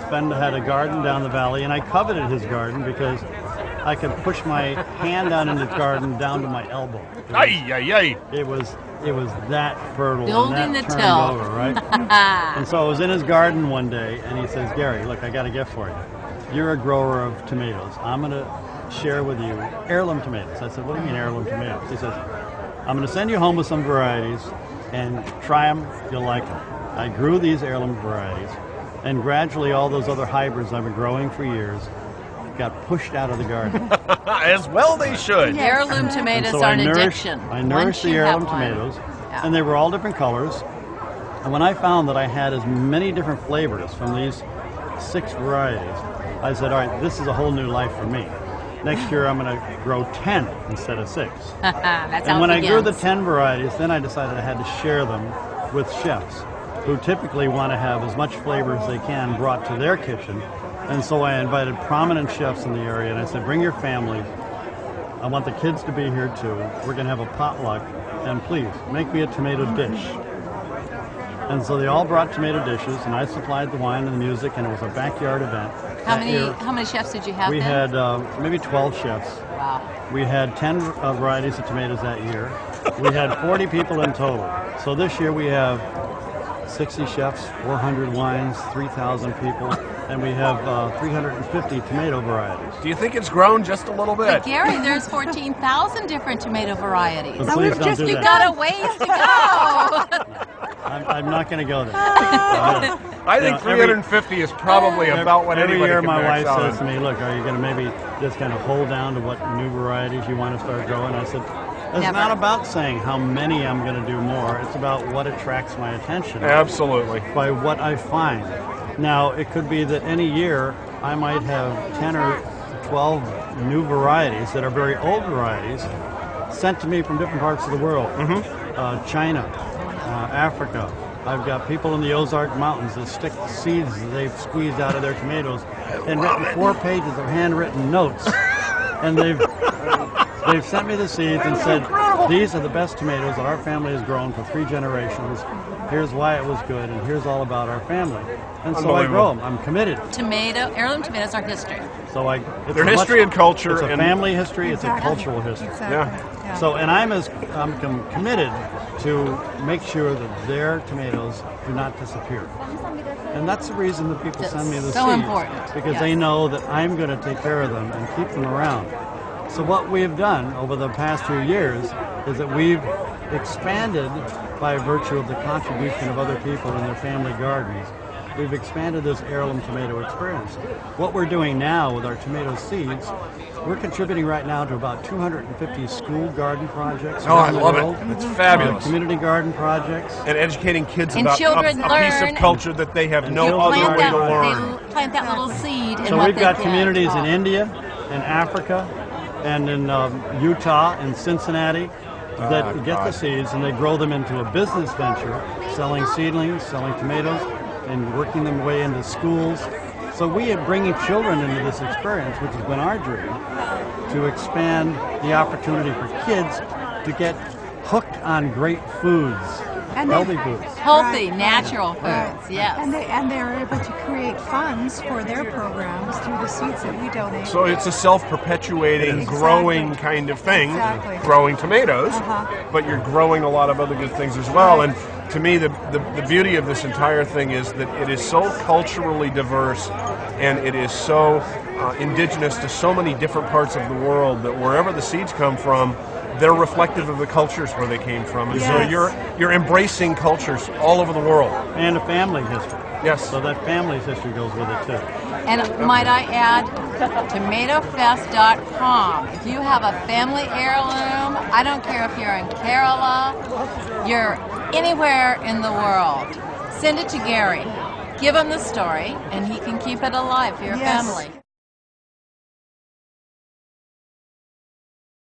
friend had a garden down the valley, and I coveted his garden because I could push my hand down in his garden down to my elbow. It was that fertile. Building and the that turned till. over, right? And so I was in his garden one day, and he says, "Gary, look, I got a gift for you. You're a grower of tomatoes. I'm going to share with you heirloom tomatoes." I said, "What do you mean heirloom tomatoes?" He says, "I'm going to send you home with some varieties, and try them. You'll like them." I grew these heirloom varieties, and gradually all those other hybrids I've been growing for years got pushed out of the garden. As well they should. Heirloom tomatoes So are I an nourished addiction. the heirloom tomatoes, and they were all different colors. And when I found that I had as many different flavors from these 6 varieties, I said, all right, this is a whole new life for me. Next year I'm going to grow 10 instead of 6. That's And how when it I grew the begins. 10 varieties, then I decided I had to share them with chefs who typically want to have as much flavor as they can brought to their kitchen. And so I invited prominent chefs in the area, and I said, bring your family. I want the kids to be here too. We're going to have a potluck, and please, make me a tomato dish. And so they all brought tomato dishes, and I supplied the wine and the music, and it was a backyard event. How many chefs did you have We then? had maybe 12 chefs. Wow. We had 10 varieties of tomatoes that year. We had 40 people in total. So this year we have 60 chefs, 400 wines, 3,000 people, and we have 350 tomato varieties. Do you think it's grown just a little bit? But Gary, there's 14,000 different tomato varieties. But please don't do You that. got a ways to go. I'm not going to go there. I think 350 is probably about what every anybody year can my max wife out says on. to me, look, are you going to maybe just kind of hold down to what new varieties you want to start growing? I said, it's Never. not about saying how many I'm going to do more. It's about what attracts my attention. Absolutely. By what I find. Now, it could be that any year I might have 10 or 12 new varieties that are very old varieties sent to me from different parts of the world. China, Africa. I've got people in the Ozark Mountains that stick the seeds that they've squeezed out of their tomatoes and written 4 pages of handwritten notes. And they've sent me the seeds and said, these are the best tomatoes that our family has grown for 3 generations. Here's why it was good, and here's all about our family. And so I grow them. I'm committed. Heirloom tomatoes are history. So Their history and culture. It's a and family history. Exactly. It's a cultural history. Exactly. Yeah. So, and I'm committed to make sure that their tomatoes do not disappear. And that's the reason that people send me the so seeds. important. Because Yes. they know that I'm going to take care of them and keep them around. So what we have done over the past few years is that we've expanded by virtue of the contribution of other people in their family gardens. We've expanded this heirloom tomato experience. What we're doing now with our tomato seeds, we're contributing right now to about 250 school garden projects. Oh, I around the love world. it. It's fabulous. Community garden projects. And educating kids And about children a piece learn of culture that they have and no children other way to learn. They plant that little seed. So we've got communities in India, in Africa, and in Utah, and Cincinnati, that get the seeds and they grow them into a business venture, selling seedlings, selling tomatoes, and working them way into schools. So we are bringing children into this experience, which has been our dream, to expand the opportunity for kids to get hooked on great foods, And healthy foods. Healthy, Right. natural foods, Right. yes. And they're able to create funds for their programs through the seeds that we donate. So it's a self-perpetuating, Exactly. growing kind of thing, Exactly. growing tomatoes, Uh-huh. but you're growing a lot of other good things as well. And to me, the beauty of this entire thing is that it is so culturally diverse, and it is so indigenous to so many different parts of the world that wherever the seeds come from, they're reflective of the cultures where they came from. And so Yes. you're embracing cultures all over the world. And a family history. Yes. So that family's history goes with it too. And might I add, TomatoFest.com. If you have a family heirloom, I don't care if you're in Kerala, you're anywhere in the world, send it to Gary. Give him the story, and he can keep it alive for your Yes. family.